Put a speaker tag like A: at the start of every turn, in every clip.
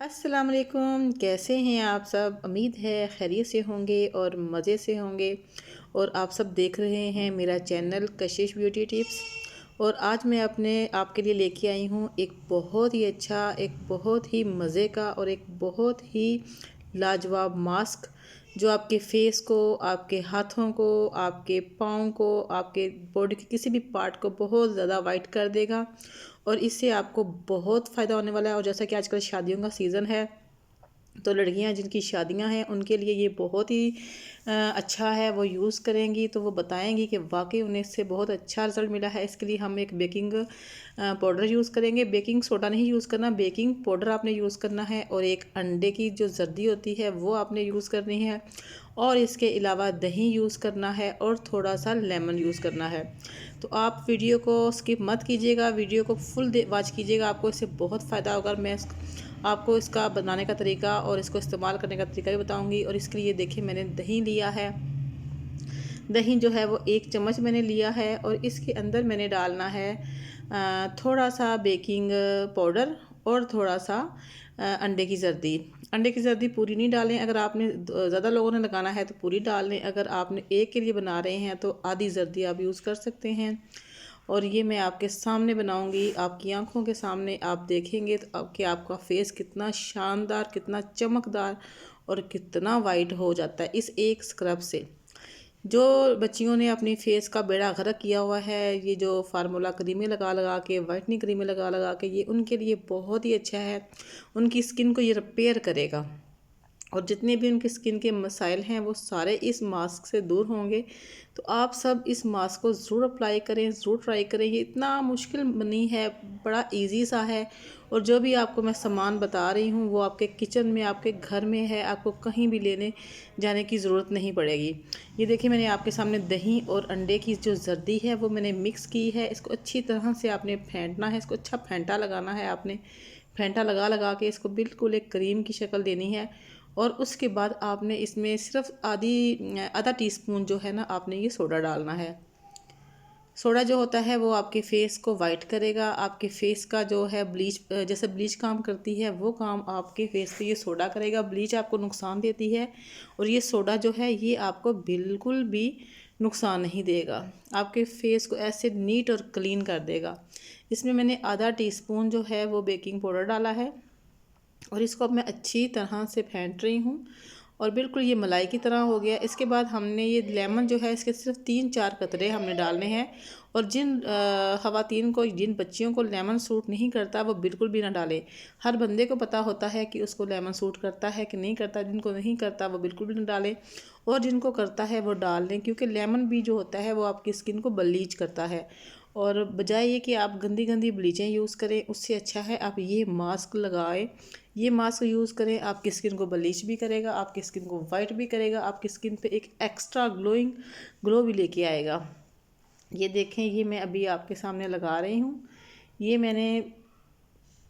A: अस्सलाम वालेकुम। कैसे हैं आप सब? उम्मीद है खैरियत से होंगे और मज़े से होंगे। और आप सब देख रहे हैं मेरा चैनल कशिश ब्यूटी टिप्स। और आज मैं आपके लिए लेके आई हूँ एक बहुत ही अच्छा, एक बहुत ही मज़े का और एक बहुत ही लाजवाब मास्क, जो आपके फेस को, आपके हाथों को, आपके पाँव को, आपके बॉडी के किसी भी पार्ट को बहुत ज़्यादा वाइट कर देगा। और इससे आपको बहुत फ़ायदा होने वाला है। और जैसा कि आजकल शादियों का सीज़न है, तो लड़कियां जिनकी शादियां हैं उनके लिए ये बहुत ही अच्छा है। वो यूज़ करेंगी तो वो बताएंगी कि वाकई उन्हें इससे बहुत अच्छा रिज़ल्ट मिला है। इसके लिए हम एक बेकिंग पाउडर यूज़ करेंगे। बेकिंग सोडा नहीं यूज़ करना, बेकिंग पाउडर आपने यूज़ करना है। और एक अंडे की जो जर्दी होती है वो आपने यूज़ करनी है। और इसके अलावा दही यूज़ करना है और थोड़ा सा लेमन यूज़ करना है। तो आप वीडियो को स्किप मत कीजिएगा, वीडियो को फुल वॉच कीजिएगा, आपको इससे बहुत फ़ायदा होगा। मैं आपको इसका बनाने का तरीका और इसको इस्तेमाल करने का तरीका भी बताऊंगी। और इसके लिए देखिए, मैंने दही लिया है। दही जो है वो 1 चम्मच मैंने लिया है। और इसके अंदर मैंने डालना है थोड़ा सा बेकिंग पाउडर और थोड़ा सा अंडे की जर्दी। अंडे की जर्दी पूरी नहीं डालें, अगर आपने ज़्यादा लोगों ने लगाना है तो पूरी डाल लें। अगर आपने एक के लिए बना रहे हैं तो आधी जर्दी आप यूज़ कर सकते हैं। और ये मैं आपके सामने बनाऊंगी, आपकी आंखों के सामने आप देखेंगे तो कि आपका फेस कितना शानदार, कितना चमकदार और कितना वाइट हो जाता है इस एक स्क्रब से। जो बच्चियों ने अपनी फेस का बेड़ा गर्क किया हुआ है, ये जो फार्मूला क्रीमें लगा लगा के, वाइटनिंग क्रीमें लगा लगा के, ये उनके लिए बहुत ही अच्छा है। उनकी स्किन को ये रिपेयर करेगा। और जितने भी उनकी स्किन के मसाइल हैं वो सारे इस मास्क से दूर होंगे। तो आप सब इस मास्क को ज़रूर अप्लाई करें, ज़रूर ट्राई करें। ये इतना मुश्किल नहीं है, बड़ा इजी सा है। और जो भी आपको मैं सामान बता रही हूँ वो आपके किचन में, आपके घर में है, आपको कहीं भी लेने जाने की ज़रूरत नहीं पड़ेगी। ये देखिए, मैंने आपके सामने दही और अंडे की जो जर्दी है वो मैंने मिक्स की है। इसको अच्छी तरह से आपने फेंटना है, इसको अच्छा फेंटा लगाना है आपने। फेंटा लगा लगा के इसको बिल्कुल एक क्रीम की शक्ल देनी है। और उसके बाद आपने इसमें सिर्फ आधा टीस्पून जो है ना, आपने ये सोडा डालना है। सोडा जो होता है वो आपके फेस को वाइट करेगा। आपके फेस का जो है ब्लीच, जैसे ब्लीच काम करती है वो काम आपके फेस पे ये सोडा करेगा। ब्लीच आपको नुकसान देती है और ये सोडा जो है ये आपको बिल्कुल भी नुकसान नहीं देगा। आपके फेस को ऐसे नीट और क्लीन कर देगा। इसमें मैंने आधा टीस्पून जो है वो बेकिंग पाउडर डाला है। और इसको अब मैं अच्छी तरह से फेंट रही हूँ और बिल्कुल ये मलाई की तरह हो गया। इसके बाद हमने ये लेमन जो है इसके सिर्फ 3-4 कतरे हमने डालने हैं। और जिन ख़वातीन को, जिन बच्चियों को लेमन सूट नहीं करता वो बिल्कुल भी ना डालें। हर बंदे को पता होता है कि उसको लेमन सूट करता है कि नहीं करता। जिनको नहीं करता वो बिल्कुल भी ना डालें, और जिनको करता है वो डाल लें, क्योंकि लेमन भी जो होता है वो आपकी स्किन को ब्लीच करता है। और बजाय ये कि आप गंदी गंदी ब्लीचें यूज़ करें, उससे अच्छा है आप ये मास्क लगाएं। ये मास्क यूज़ करें, आपकी स्किन को ब्लीच भी करेगा, आपकी स्किन को वाइट भी करेगा, आपकी स्किन पे एक एक्स्ट्रा ग्लो भी लेके आएगा। ये देखें, ये मैं अभी आपके सामने लगा रही हूँ। ये मैंने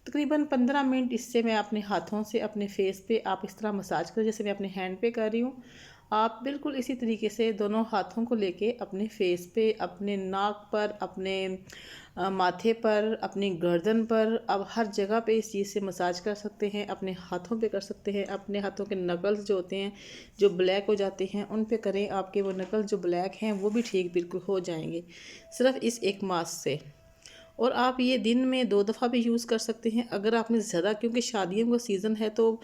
A: तकरीबन 15 मिनट इससे मैं अपने हाथों से अपने फेस पे आप इस तरह मसाज करें जैसे मैं अपने हैंड पे कर रही हूँ। आप बिल्कुल इसी तरीके से दोनों हाथों को लेके अपने फेस पे, अपने नाक पर, अपने माथे पर, अपनी गर्दन पर, अब हर जगह पे इस चीज़ से मसाज कर सकते हैं। अपने हाथों पे कर सकते हैं, अपने हाथों के नकल्स जो होते हैं जो ब्लैक हो जाते हैं उन पे करें। आपके वो नकल्स जो ब्लैक हैं वो भी ठीक बिल्कुल हो जाएंगे सिर्फ इस एक मास्क से। और आप ये दिन में 2 दफ़ा भी यूज़ कर सकते हैं। अगर आपने ज़्यादा, क्योंकि शादियों का सीज़न है तो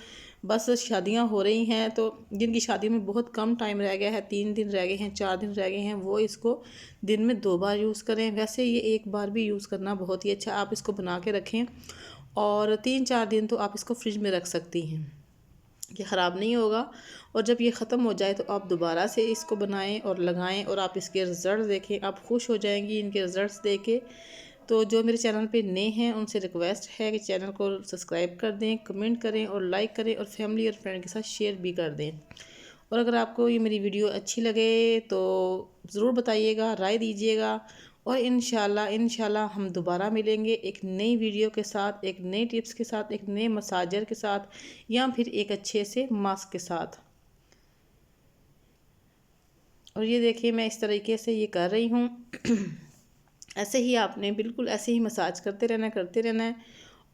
A: बस शादियां हो रही हैं, तो जिनकी शादी में बहुत कम टाइम रह गया है, 3 दिन रह गए हैं, 4 दिन रह गए हैं, वो इसको दिन में 2 बार यूज़ करें। वैसे ये एक बार भी यूज़ करना बहुत ही अच्छा। आप इसको बना के रखें और 3-4 दिन तो आप इसको फ्रिज में रख सकती हैं, ये ख़राब नहीं होगा। और जब ये ख़त्म हो जाए तो आप दोबारा से इसको बनाएं और लगाएं और आप इसके रिज़ल्ट देखें, आप खुश हो जाएंगी इनके रिज़ल्ट्स देखे। तो जो मेरे चैनल पे नए हैं उनसे रिक्वेस्ट है कि चैनल को सब्सक्राइब कर दें, कमेंट करें और लाइक करें, और फैमिली और फ्रेंड के साथ शेयर भी कर दें। और अगर आपको ये मेरी वीडियो अच्छी लगे तो ज़रूर बताइएगा, राय दीजिएगा। और इंशाल्लाह हम दोबारा मिलेंगे एक नई वीडियो के साथ, एक नई टिप्स के साथ, एक नए मसाजर के साथ, या फिर एक अच्छे से मास्क के साथ। और ये देखिए, मैं इस तरीके से ये कर रही हूँ। ऐसे ही आपने बिल्कुल ऐसे ही मसाज करते रहना है, करते रहना है।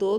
A: 2